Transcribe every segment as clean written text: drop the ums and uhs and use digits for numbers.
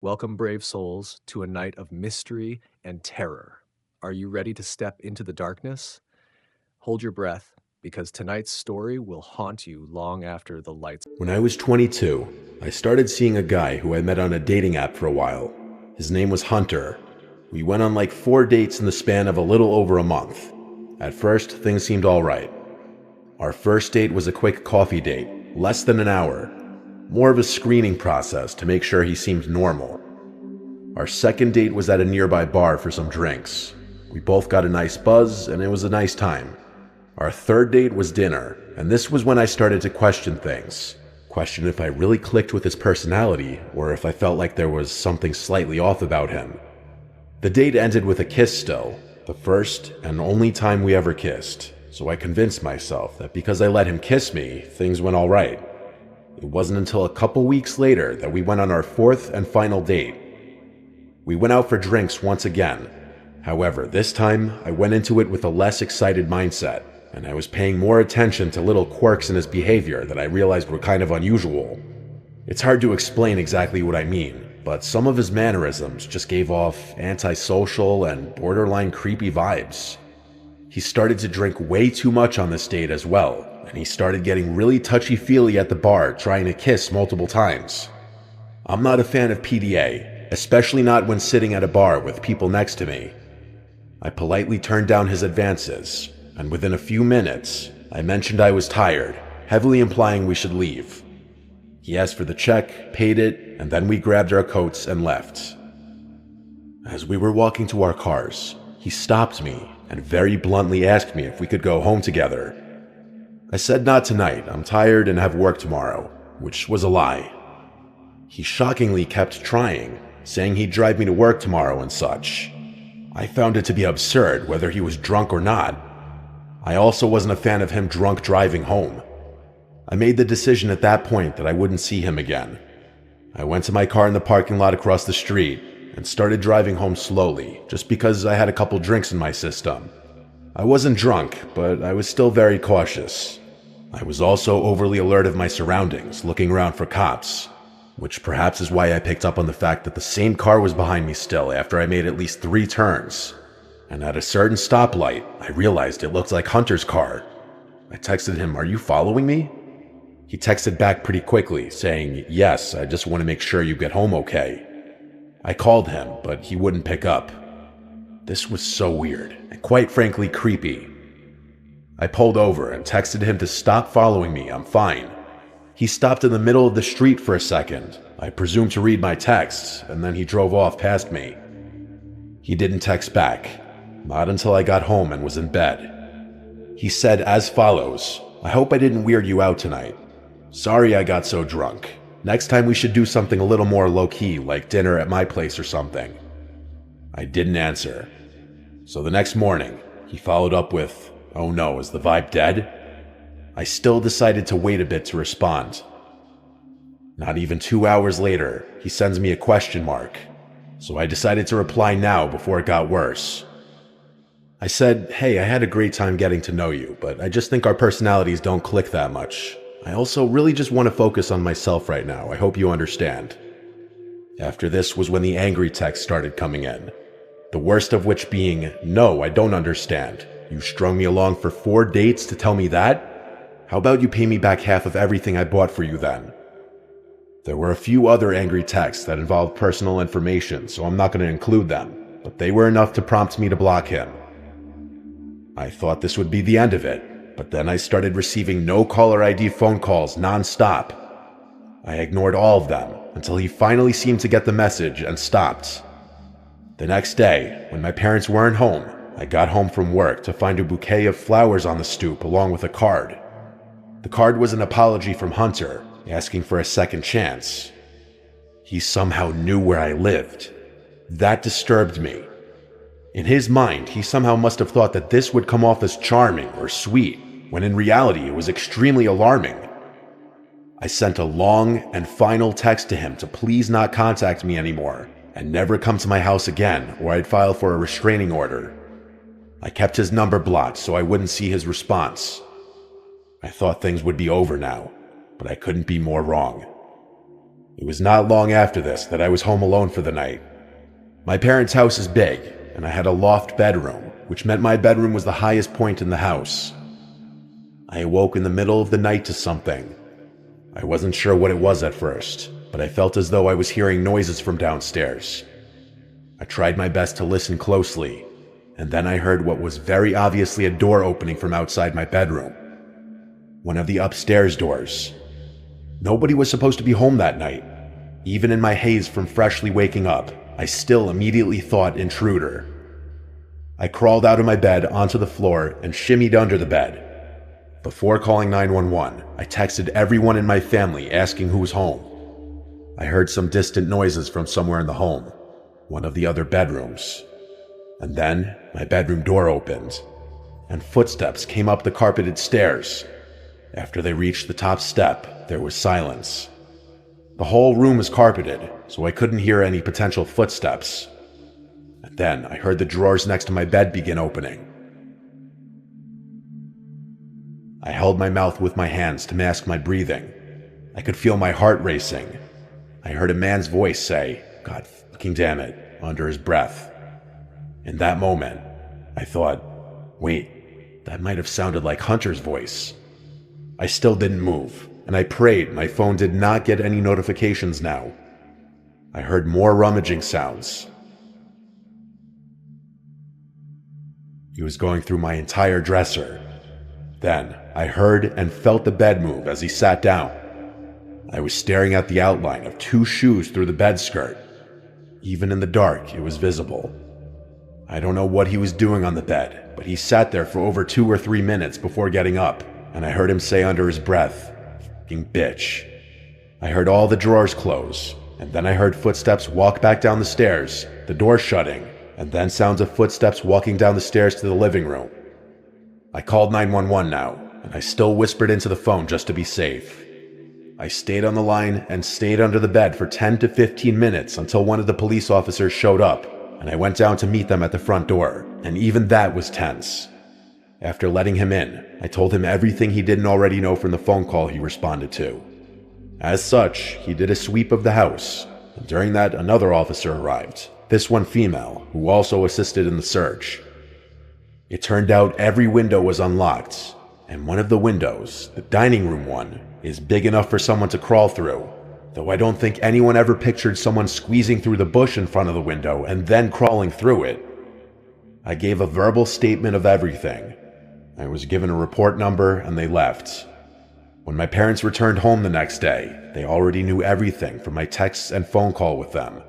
Welcome, brave souls, to a night of mystery and terror. Are you ready to step into the darkness? Hold your breath, because tonight's story will haunt you long after the lights. When I was 22, I started seeing a guy who I met on a dating app for a while. His name was Hunter. We went on like 4 dates in the span of a little over a month. At first, things seemed alright. Our first date was a quick coffee date, less than an hour. More of a screening process to make sure he seemed normal. Our second date was at a nearby bar for some drinks. We both got a nice buzz, and it was a nice time. Our third date was dinner, and this was when I started to question things. Question if I really clicked with his personality, or if I felt like there was something slightly off about him. The date ended with a kiss still, the first and only time we ever kissed, so I convinced myself that because I let him kiss me, things went alright. It wasn't until a couple weeks later that we went on our fourth and final date. We went out for drinks once again. However, this time I went into it with a less excited mindset, and I was paying more attention to little quirks in his behavior that I realized were kind of unusual. It's hard to explain exactly what I mean, but some of his mannerisms just gave off antisocial and borderline creepy vibes. He started to drink way too much on this date as well, and he started getting really touchy-feely at the bar, trying to kiss multiple times. I'm not a fan of PDA, especially not when sitting at a bar with people next to me. I politely turned down his advances, and within a few minutes, I mentioned I was tired, heavily implying we should leave. He asked for the check, paid it, and then we grabbed our coats and left. As we were walking to our cars, he stopped me and very bluntly asked me if we could go home together. I said not tonight, I'm tired and have work tomorrow, which was a lie. He shockingly kept trying, saying he'd drive me to work tomorrow and such. I found it to be absurd whether he was drunk or not. I also wasn't a fan of him drunk driving home. I made the decision at that point that I wouldn't see him again. I went to my car in the parking lot across the street and started driving home slowly, just because I had a couple drinks in my system. I wasn't drunk, but I was still very cautious. I was also overly alert of my surroundings, looking around for cops, which perhaps is why I picked up on the fact that the same car was behind me still after I made at least 3 turns. And at a certain stoplight, I realized it looked like Hunter's car. I texted him, "Are you following me?" He texted back pretty quickly, saying, "Yes, I just want to make sure you get home okay." I called him, but he wouldn't pick up. This was so weird, and quite frankly creepy. I pulled over and texted him to stop following me, I'm fine. He stopped in the middle of the street for a second, I presume to read my texts, and then he drove off past me. He didn't text back, not until I got home and was in bed. He said as follows, "I hope I didn't weird you out tonight. Sorry I got so drunk. Next time we should do something a little more low-key, like dinner at my place or something." I didn't answer. So the next morning, he followed up with, "Oh no, is the vibe dead?" I still decided to wait a bit to respond. Not even 2 hours later, he sends me a question mark. So I decided to reply now before it got worse. I said, "Hey, I had a great time getting to know you, but I just think our personalities don't click that much. I also really just want to focus on myself right now. I hope you understand." After this was when the angry text started coming in. The worst of which being, "No, I don't understand. You strung me along for 4 dates to tell me that? How about you pay me back half of everything I bought for you then?" There were a few other angry texts that involved personal information, so I'm not going to include them, but they were enough to prompt me to block him. I thought this would be the end of it, but then I started receiving no caller ID phone calls non-stop. I ignored all of them until he finally seemed to get the message and stopped. The next day, when my parents weren't home, I got home from work to find a bouquet of flowers on the stoop along with a card. The card was an apology from Hunter, asking for a second chance. He somehow knew where I lived. That disturbed me. In his mind, he somehow must have thought that this would come off as charming or sweet, when in reality it was extremely alarming. I sent a long and final text to him to please not contact me anymore, and never come to my house again or I'd file for a restraining order. I kept his number blocked so I wouldn't see his response. I thought things would be over now, but I couldn't be more wrong. It was not long after this that I was home alone for the night. My parents' house is big, and I had a loft bedroom, which meant my bedroom was the highest point in the house. I awoke in the middle of the night to something. I wasn't sure what it was at first, but I felt as though I was hearing noises from downstairs. I tried my best to listen closely, and then I heard what was very obviously a door opening from outside my bedroom. One of the upstairs doors. Nobody was supposed to be home that night. Even in my haze from freshly waking up, I still immediately thought intruder. I crawled out of my bed onto the floor and shimmied under the bed. Before calling 911, I texted everyone in my family asking who was home. I heard some distant noises from somewhere in the home, one of the other bedrooms. And then my bedroom door opened, and footsteps came up the carpeted stairs. After they reached the top step, there was silence. The whole room was carpeted, so I couldn't hear any potential footsteps. And then I heard the drawers next to my bed begin opening. I held my mouth with my hands to mask my breathing. I could feel my heart racing. I heard a man's voice say, "God fucking damn it," under his breath. In that moment, I thought, wait, that might have sounded like Hunter's voice. I still didn't move, and I prayed my phone did not get any notifications now. I heard more rummaging sounds. He was going through my entire dresser. Then I heard and felt the bed move as he sat down. I was staring at the outline of 2 shoes through the bed skirt. Even in the dark, it was visible. I don't know what he was doing on the bed, but he sat there for over 2 or 3 minutes before getting up, and I heard him say under his breath, "Fucking bitch." I heard all the drawers close, and then I heard footsteps walk back down the stairs, the door shutting, and then sounds of footsteps walking down the stairs to the living room. I called 911 now, and I still whispered into the phone just to be safe. I stayed on the line and stayed under the bed for 10 to 15 minutes until one of the police officers showed up, and I went down to meet them at the front door, and even that was tense. After letting him in, I told him everything he didn't already know from the phone call he responded to. As such, he did a sweep of the house, and during that another officer arrived, this one female, who also assisted in the search. It turned out every window was unlocked, and one of the windows, the dining room one, is big enough for someone to crawl through, though I don't think anyone ever pictured someone squeezing through the bush in front of the window and then crawling through it. I gave a verbal statement of everything. I was given a report number and they left. When my parents returned home the next day, they already knew everything from my texts and phone call with them.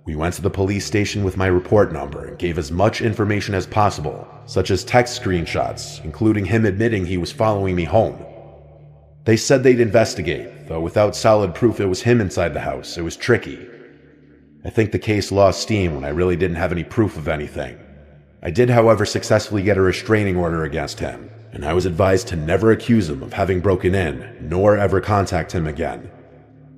We went to the police station with my report number and gave as much information as possible, such as text screenshots, including him admitting he was following me home. They said they'd investigate, though without solid proof it was him inside the house, it was tricky. I think the case lost steam when I really didn't have any proof of anything. I did, however, successfully get a restraining order against him, and I was advised to never accuse him of having broken in, nor ever contact him again.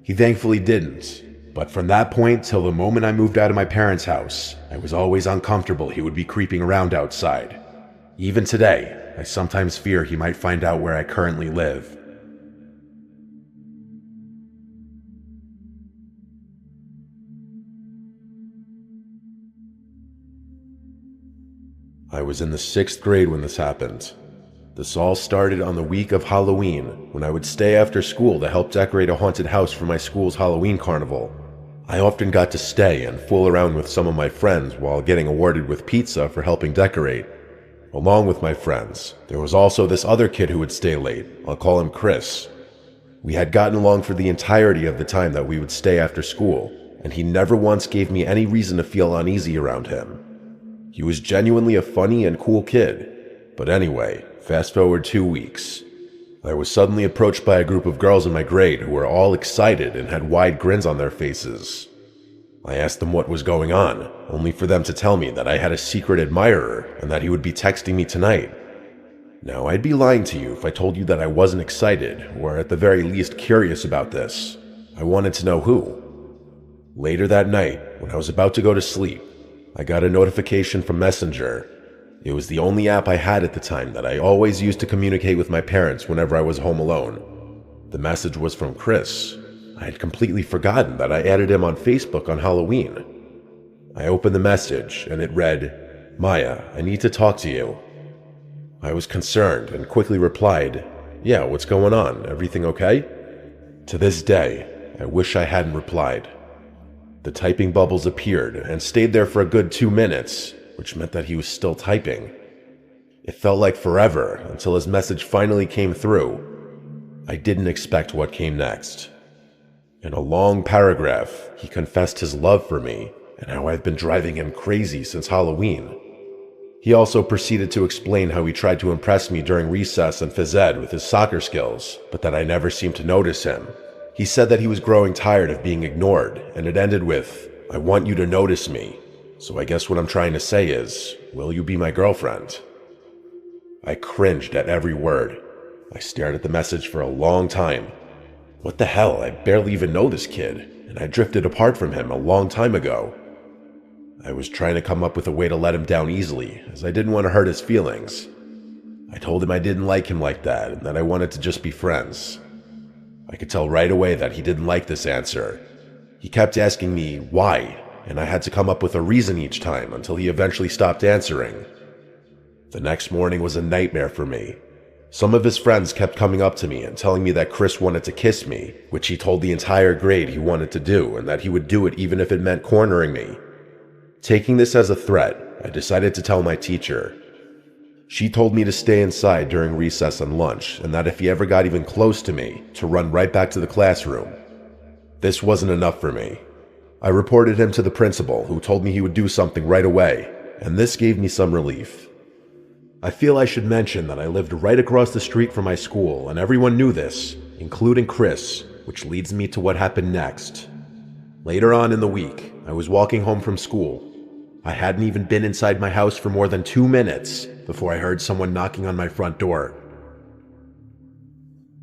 He thankfully didn't, but from that point till the moment I moved out of my parents' house, I was always uncomfortable he would be creeping around outside. Even today, I sometimes fear he might find out where I currently live. I was in the 6th grade when this happened. This all started on the week of Halloween, when I would stay after school to help decorate a haunted house for my school's Halloween carnival. I often got to stay and fool around with some of my friends while getting awarded with pizza for helping decorate. Along with my friends, there was also this other kid who would stay late. I'll call him Chris. We had gotten along for the entirety of the time that we would stay after school, and he never once gave me any reason to feel uneasy around him. He was genuinely a funny and cool kid. But anyway, fast forward 2 weeks. I was suddenly approached by a group of girls in my grade who were all excited and had wide grins on their faces. I asked them what was going on, only for them to tell me that I had a secret admirer and that he would be texting me tonight. Now, I'd be lying to you if I told you that I wasn't excited, or at the very least curious about this. I wanted to know who. Later that night, when I was about to go to sleep, I got a notification from Messenger. It was the only app I had at the time that I always used to communicate with my parents whenever I was home alone. The message was from Chris. I had completely forgotten that I added him on Facebook on Halloween. I opened the message, and it read, "Maya, I need to talk to you." I was concerned and quickly replied, "Yeah, what's going on? Everything okay?" To this day, I wish I hadn't replied. The typing bubbles appeared and stayed there for a good 2 minutes, which meant that he was still typing. It felt like forever until his message finally came through. I didn't expect what came next. In a long paragraph, he confessed his love for me and how I've been driving him crazy since Halloween. He also proceeded to explain how he tried to impress me during recess and phys ed with his soccer skills, but that I never seemed to notice him. He said that he was growing tired of being ignored, and it ended with, "I want you to notice me. So I guess what I'm trying to say is, will you be my girlfriend?" I cringed at every word. I stared at the message for a long time. What the hell, I barely even know this kid, and I drifted apart from him a long time ago. I was trying to come up with a way to let him down easily, as I didn't want to hurt his feelings. I told him I didn't like him like that, and that I wanted to just be friends. I could tell right away that he didn't like this answer. He kept asking me why, and I had to come up with a reason each time until he eventually stopped answering. The next morning was a nightmare for me. Some of his friends kept coming up to me and telling me that Chris wanted to kiss me, which he told the entire grade he wanted to do, and that he would do it even if it meant cornering me. Taking this as a threat, I decided to tell my teacher. She told me to stay inside during recess and lunch, and that if he ever got even close to me, to run right back to the classroom. This wasn't enough for me. I reported him to the principal, who told me he would do something right away, and this gave me some relief. I feel I should mention that I lived right across the street from my school, and everyone knew this, including Chris, which leads me to what happened next. Later on in the week, I was walking home from school. I hadn't even been inside my house for more than 2 minutes before I heard someone knocking on my front door.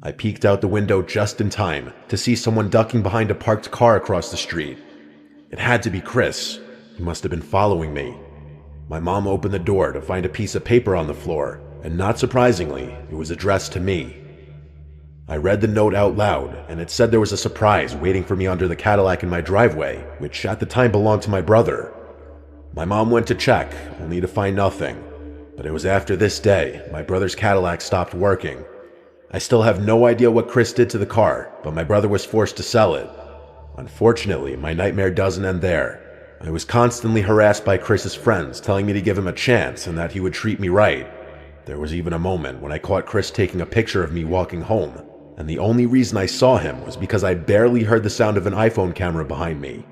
I peeked out the window just in time to see someone ducking behind a parked car across the street. It had to be Chris. He must have been following me. My mom opened the door to find a piece of paper on the floor, and not surprisingly, it was addressed to me. I read the note out loud, and it said there was a surprise waiting for me under the Cadillac in my driveway, which at the time belonged to my brother. My mom went to check, only to find nothing. But it was after this day, my brother's Cadillac stopped working. I still have no idea what Chris did to the car, but my brother was forced to sell it. Unfortunately, my nightmare doesn't end there. I was constantly harassed by Chris's friends, telling me to give him a chance and that he would treat me right. There was even a moment when I caught Chris taking a picture of me walking home, and the only reason I saw him was because I barely heard the sound of an iPhone camera behind me.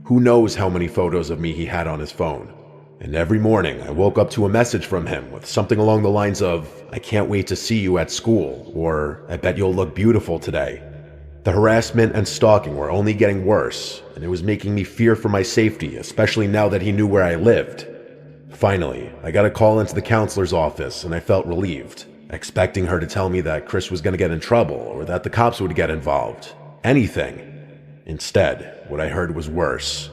Who knows how many photos of me he had on his phone. And every morning I woke up to a message from him with something along the lines of, "I can't wait to see you at school," or "I bet you'll look beautiful today." The harassment and stalking were only getting worse, and it was making me fear for my safety, especially now that he knew where I lived. Finally, I got a call into the counselor's office, and I felt relieved, expecting her to tell me that Chris was going to get in trouble or that the cops would get involved. Anything. Instead, what I heard was worse.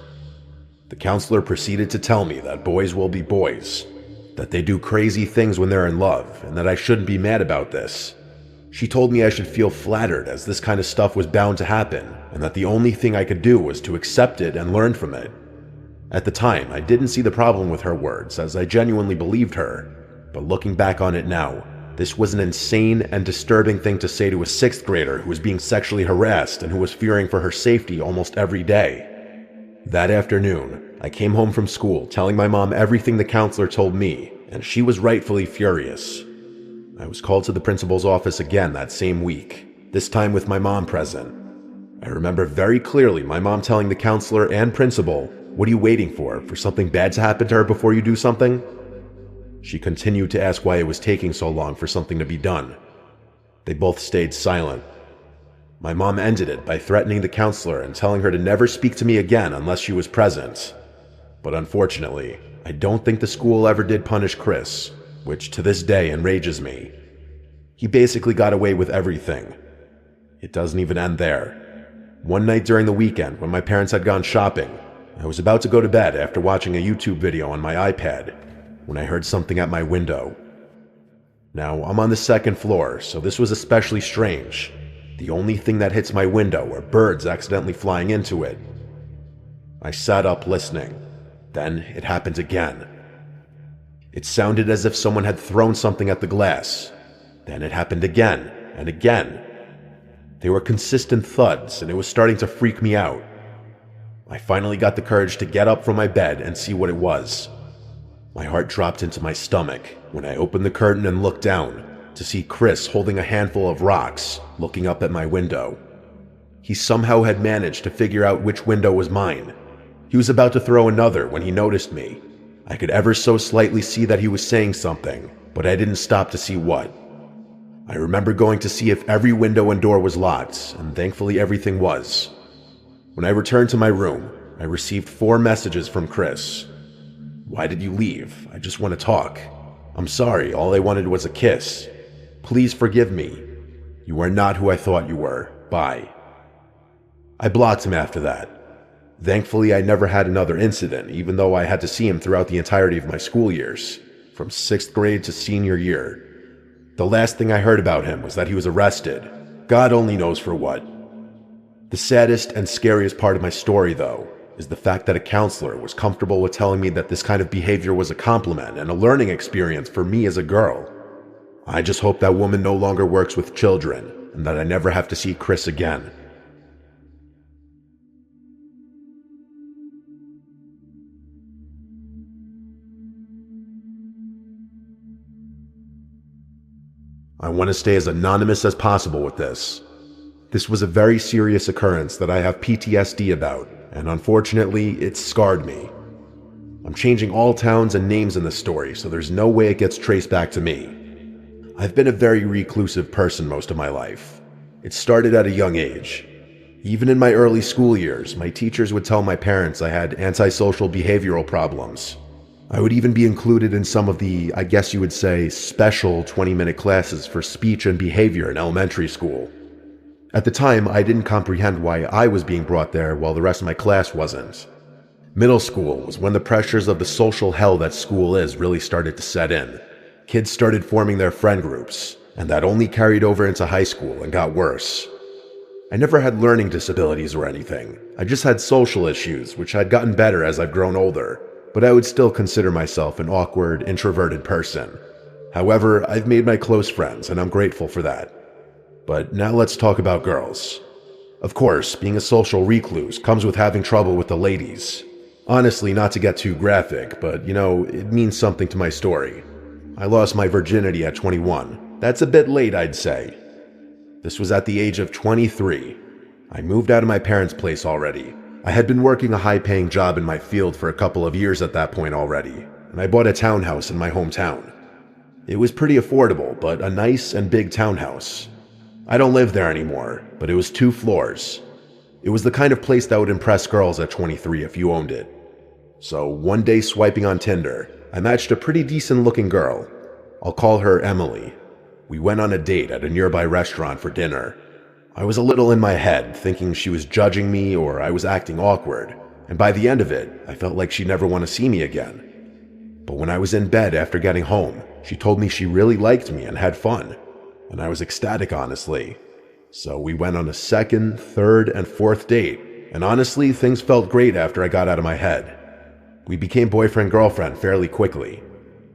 The counselor proceeded to tell me that boys will be boys, that they do crazy things when they're in love, and that I shouldn't be mad about this. She told me I should feel flattered as this kind of stuff was bound to happen, and that the only thing I could do was to accept it and learn from it. At the time, I didn't see the problem with her words, as I genuinely believed her, but looking back on it now, this was an insane and disturbing thing to say to a 6th grader who was being sexually harassed and who was fearing for her safety almost every day. That afternoon, I came home from school telling my mom everything the counselor told me, and she was rightfully furious. I was called to the principal's office again that same week, this time with my mom present. I remember very clearly my mom telling the counselor and principal, "What are you waiting for? For something bad to happen to her before you do something?" She continued to ask why it was taking so long for something to be done. They both stayed silent. My mom ended it by threatening the counselor and telling her to never speak to me again unless she was present. But unfortunately, I don't think the school ever did punish Chris, which to this day enrages me. He basically got away with everything. It doesn't even end there. One night during the weekend, when my parents had gone shopping, I was about to go to bed after watching a YouTube video on my iPad, when I heard something at my window. Now, I'm on the 2nd floor, so this was especially strange. The only thing that hits my window are birds accidentally flying into it. I sat up listening. Then it happened again. It sounded as if someone had thrown something at the glass. Then it happened again and again. They were consistent thuds, and it was starting to freak me out. I finally got the courage to get up from my bed and see what it was. My heart dropped into my stomach when I opened the curtain and looked down to see Chris holding a handful of rocks, looking up at my window. He somehow had managed to figure out which window was mine. He was about to throw another when he noticed me. I could ever so slightly see that he was saying something, but I didn't stop to see what. I remember going to see if every window and door was locked, and thankfully everything was. When I returned to my room, I received 4 messages from Chris. "Why did you leave? I just want to talk. I'm sorry, all I wanted was a kiss. Please forgive me. You are not who I thought you were. Bye." I blocked him after that. Thankfully, I never had another incident, even though I had to see him throughout the entirety of my school years, from 6th grade to senior year. The last thing I heard about him was that he was arrested. God only knows for what. The saddest and scariest part of my story, though, is the fact that a counselor was comfortable with telling me that this kind of behavior was a compliment and a learning experience for me as a girl. I just hope that woman no longer works with children, and that I never have to see Chris again. I want to stay as anonymous as possible with this. This was a very serious occurrence that I have PTSD about, and unfortunately, it scarred me. I'm changing all towns and names in this story, so there's no way it gets traced back to me. I've been a very reclusive person most of my life. It started at a young age. Even in my early school years, my teachers would tell my parents I had antisocial behavioral problems. I would even be included in some of the, I guess you would say, special 20-minute classes for speech and behavior in elementary school. At the time, I didn't comprehend why I was being brought there while the rest of my class wasn't. Middle school was when the pressures of the social hell that school is really started to set in. Kids started forming their friend groups, and that only carried over into high school and got worse. I never had learning disabilities or anything. I just had social issues, which had gotten better as I've grown older, but I would still consider myself an awkward, introverted person. However, I've made my close friends, and I'm grateful for that. But now let's talk about girls. Of course, being a social recluse comes with having trouble with the ladies. Honestly, not to get too graphic, but it means something to my story. I lost my virginity at 21. That's a bit late, I'd say. This was at the age of 23. I moved out of my parents' place already. I had been working a high-paying job in my field for a couple of years at that point already, and I bought a townhouse in my hometown. It was pretty affordable, but a nice and big townhouse. I don't live there anymore, but it was 2 floors. It was the kind of place that would impress girls at 23 if you owned it. So one day swiping on Tinder, I matched a pretty decent-looking girl. I'll call her Emily. We went on a date at a nearby restaurant for dinner. I was a little in my head, thinking she was judging me or I was acting awkward, and by the end of it, I felt like she'd never want to see me again. But when I was in bed after getting home, she told me she really liked me and had fun, and I was ecstatic, honestly. So we went on a 2nd, 3rd, and 4th date, and honestly, things felt great after I got out of my head. We became boyfriend-girlfriend fairly quickly,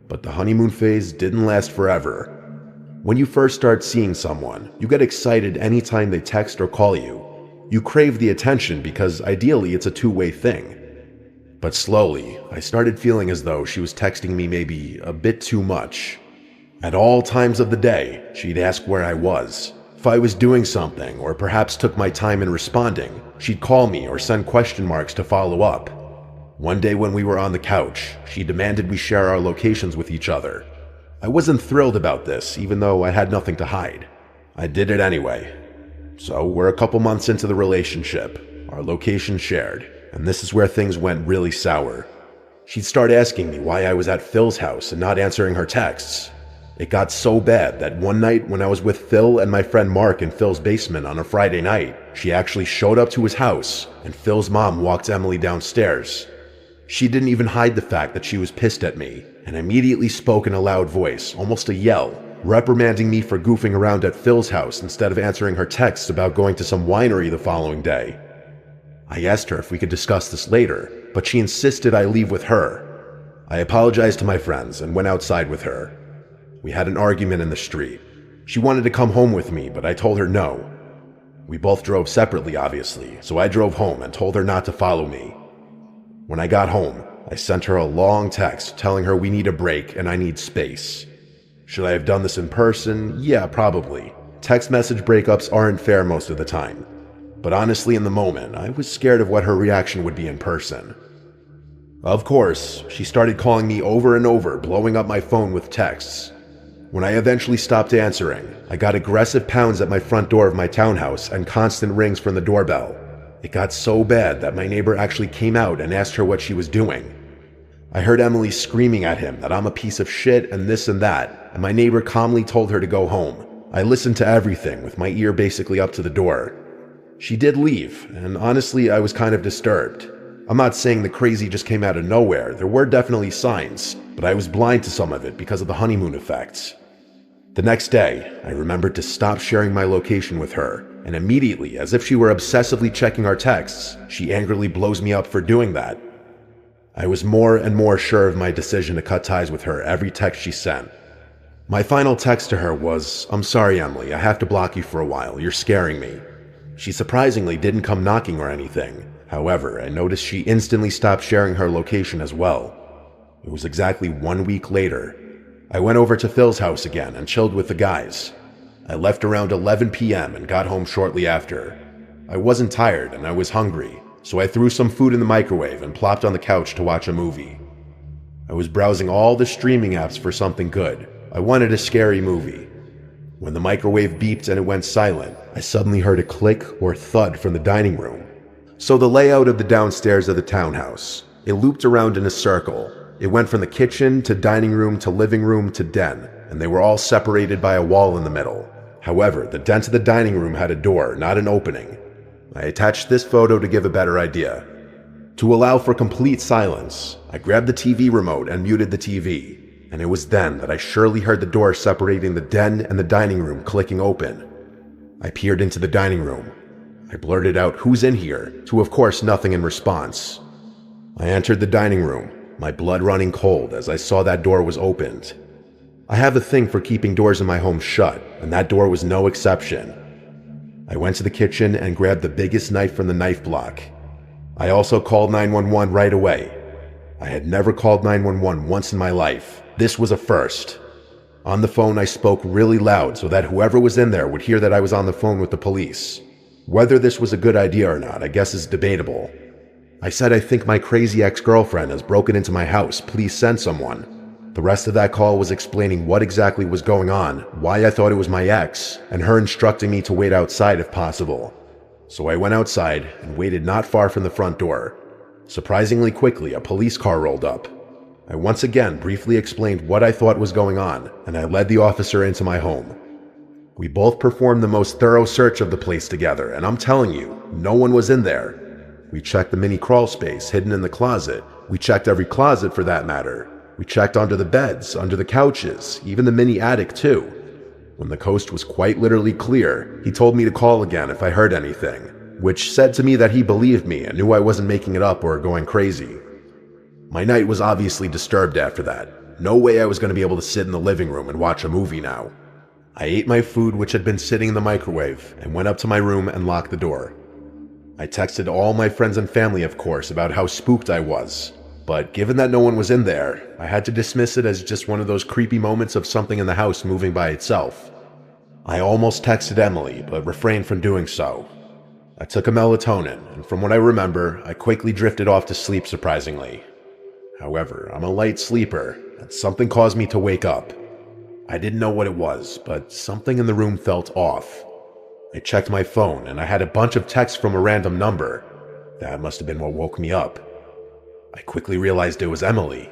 but the honeymoon phase didn't last forever. When you first start seeing someone, you get excited anytime they text or call you. You crave the attention because ideally it's a 2-way thing. But slowly, I started feeling as though she was texting me maybe a bit too much. At all times of the day, she'd ask where I was, if I was doing something, or perhaps took my time in responding. She'd call me or send question marks to follow up. One day when we were on the couch, she demanded we share our locations with each other. I wasn't thrilled about this, even though I had nothing to hide. I did it anyway. So we're a couple months into the relationship, our location shared, and this is where things went really sour. She'd start asking me why I was at Phil's house and not answering her texts. It got so bad that one night when I was with Phil and my friend Mark in Phil's basement on a Friday night, she actually showed up to his house, and Phil's mom walked Emily downstairs. She didn't even hide the fact that she was pissed at me, and immediately spoke in a loud voice, almost a yell, reprimanding me for goofing around at Phil's house instead of answering her texts about going to some winery the following day. I asked her if we could discuss this later, but she insisted I leave with her. I apologized to my friends and went outside with her. We had an argument in the street. She wanted to come home with me, but I told her no. We both drove separately, obviously, so I drove home and told her not to follow me. When I got home, I sent her a long text telling her we need a break and I need space. Should I have done this in person? Yeah, probably. Text message breakups aren't fair most of the time. But honestly, in the moment, I was scared of what her reaction would be in person. Of course, she started calling me over and over, blowing up my phone with texts. When I eventually stopped answering, I got aggressive pounds at my front door of my townhouse and constant rings from the doorbell. It got so bad that my neighbor actually came out and asked her what she was doing. I heard Emily screaming at him that I'm a piece of shit and this and that, and my neighbor calmly told her to go home. I listened to everything with my ear basically up to the door. She did leave, and honestly, I was kind of disturbed. I'm not saying the crazy just came out of nowhere, there were definitely signs, but I was blind to some of it because of the honeymoon effects. The next day, I remembered to stop sharing my location with her, and immediately, as if she were obsessively checking our texts, she angrily blows me up for doing that. I was more and more sure of my decision to cut ties with her every text she sent. My final text to her was, "I'm sorry, Emily, I have to block you for a while, you're scaring me." She surprisingly didn't come knocking or anything. However, I noticed she instantly stopped sharing her location as well. It was exactly 1 week later. I went over to Phil's house again and chilled with the guys. I left around 11 p.m. and got home shortly after. I wasn't tired and I was hungry, so I threw some food in the microwave and plopped on the couch to watch a movie. I was browsing all the streaming apps for something good. I wanted a scary movie. When the microwave beeped and it went silent, I suddenly heard a click or thud from the dining room. So the layout of the downstairs of the townhouse, it looped around in a circle. It went from the kitchen to dining room to living room to den, and they were all separated by a wall in the middle. However, the den to the dining room had a door, not an opening. I attached this photo to give a better idea. To allow for complete silence, I grabbed the TV remote and muted the TV, and it was then that I surely heard the door separating the den and the dining room clicking open. I peered into the dining room. I blurted out, "Who's in here?" to of course nothing in response. I entered the dining room, my blood running cold as I saw that door was opened. I have a thing for keeping doors in my home shut, and that door was no exception. I went to the kitchen and grabbed the biggest knife from the knife block. I also called 911 right away. I had never called 911 once in my life. This was a first. On the phone, I spoke really loud so that whoever was in there would hear that I was on the phone with the police. Whether this was a good idea or not, I guess is debatable. I said, "I think my crazy ex-girlfriend has broken into my house. Please send someone." The rest of that call was explaining what exactly was going on, why I thought it was my ex, and her instructing me to wait outside if possible. So I went outside and waited not far from the front door. Surprisingly quickly, a police car rolled up. I once again briefly explained what I thought was going on, and I led the officer into my home. We both performed the most thorough search of the place together, and I'm telling you, no one was in there. We checked the mini crawl space hidden in the closet. We checked every closet for that matter. We checked under the beds, under the couches, even the mini attic too. When the coast was quite literally clear, he told me to call again if I heard anything, which said to me that he believed me and knew I wasn't making it up or going crazy. My night was obviously disturbed after that. No way I was going to be able to sit in the living room and watch a movie now. I ate my food, which had been sitting in the microwave, and went up to my room and locked the door. I texted all my friends and family, of course, about how spooked I was. But given that no one was in there, I had to dismiss it as just one of those creepy moments of something in the house moving by itself. I almost texted Emily, but refrained from doing so. I took a melatonin, and from what I remember, I quickly drifted off to sleep surprisingly. However, I'm a light sleeper, and something caused me to wake up. I didn't know what it was, but something in the room felt off. I checked my phone, and I had a bunch of texts from a random number. That must have been what woke me up. I quickly realized it was Emily.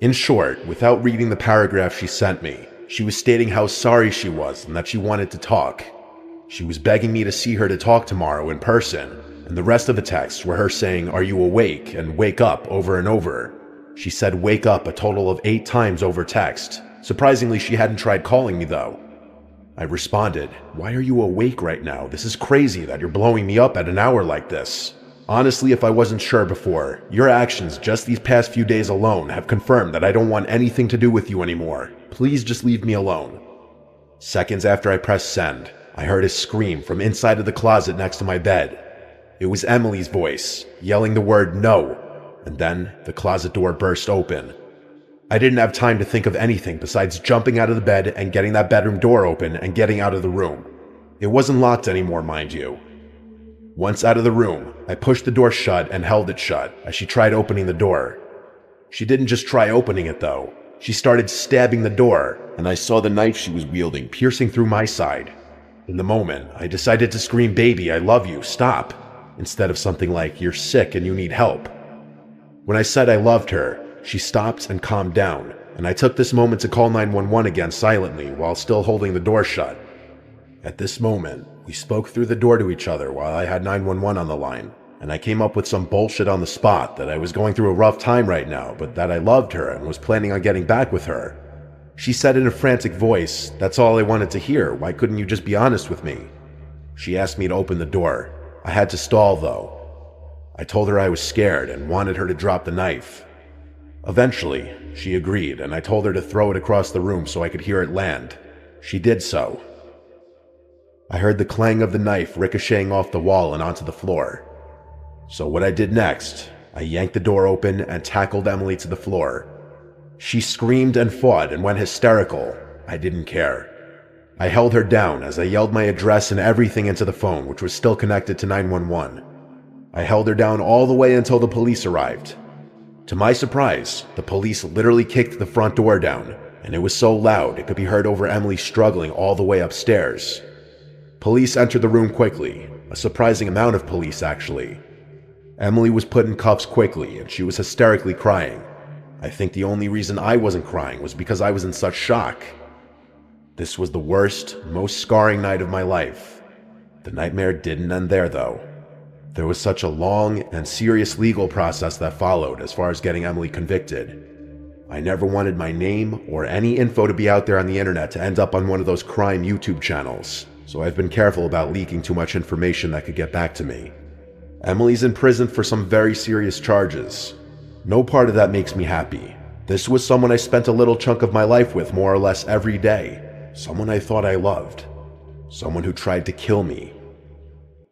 In short, without reading the paragraph she sent me, she was stating how sorry she was and that she wanted to talk. She was begging me to see her to talk tomorrow in person, and the rest of the texts were her saying, "Are you awake?" and "wake up" over and over. She said "wake up" a total of 8 times over text. Surprisingly, she hadn't tried calling me though. I responded, "Why are you awake right now? This is crazy that you're blowing me up at an hour like this. Honestly, if I wasn't sure before, your actions just these past few days alone have confirmed that I don't want anything to do with you anymore. Please just leave me alone." Seconds after I pressed send, I heard a scream from inside of the closet next to my bed. It was Emily's voice, yelling the word no, and then the closet door burst open. I didn't have time to think of anything besides jumping out of the bed and getting that bedroom door open and getting out of the room. It wasn't locked anymore, mind you. Once out of the room, I pushed the door shut and held it shut as she tried opening the door. She didn't just try opening it though. She started stabbing the door, and I saw the knife she was wielding piercing through my side. In the moment, I decided to scream, "Baby, I love you, stop," instead of something like, "You're sick and you need help." When I said I loved her, she stopped and calmed down, and I took this moment to call 911 again silently while still holding the door shut. At this moment, we spoke through the door to each other while I had 911 on the line, and I came up with some bullshit on the spot that I was going through a rough time right now, but that I loved her and was planning on getting back with her. She said in a frantic voice, "That's all I wanted to hear. Why couldn't you just be honest with me?" She asked me to open the door. I had to stall though. I told her I was scared and wanted her to drop the knife. Eventually, she agreed, and I told her to throw it across the room so I could hear it land. She did so. I heard the clang of the knife ricocheting off the wall and onto the floor. So what I did next, I yanked the door open and tackled Emily to the floor. She screamed and fought and went hysterical. I didn't care. I held her down as I yelled my address and everything into the phone, which was still connected to 911. I held her down all the way until the police arrived. To my surprise, the police literally kicked the front door down, and it was so loud it could be heard over Emily struggling all the way upstairs. Police entered the room quickly, a surprising amount of police actually. Emily was put in cuffs quickly, and she was hysterically crying. I think the only reason I wasn't crying was because I was in such shock. This was the worst, most scarring night of my life. The nightmare didn't end there though. There was such a long and serious legal process that followed as far as getting Emily convicted. I never wanted my name or any info to be out there on the internet to end up on one of those crime YouTube channels, so I've been careful about leaking too much information that could get back to me. Emily's in prison for some very serious charges. No part of that makes me happy. This was someone I spent a little chunk of my life with more or less every day. Someone I thought I loved. Someone who tried to kill me.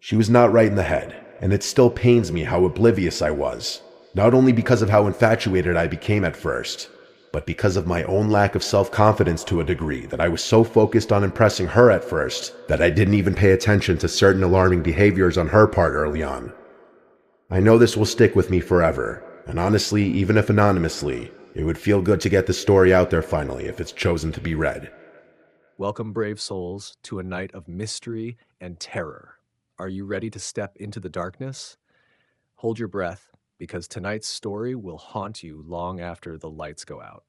She was not right in the head, and it still pains me how oblivious I was, not only because of how infatuated I became at first, but because of my own lack of self-confidence to a degree that I was so focused on impressing her at first that I didn't even pay attention to certain alarming behaviors on her part early on. I know this will stick with me forever, and honestly, even if anonymously, it would feel good to get this story out there finally if it's chosen to be read. Welcome, brave souls, to a night of mystery and terror. Are you ready to step into the darkness? Hold your breath, because tonight's story will haunt you long after the lights go out.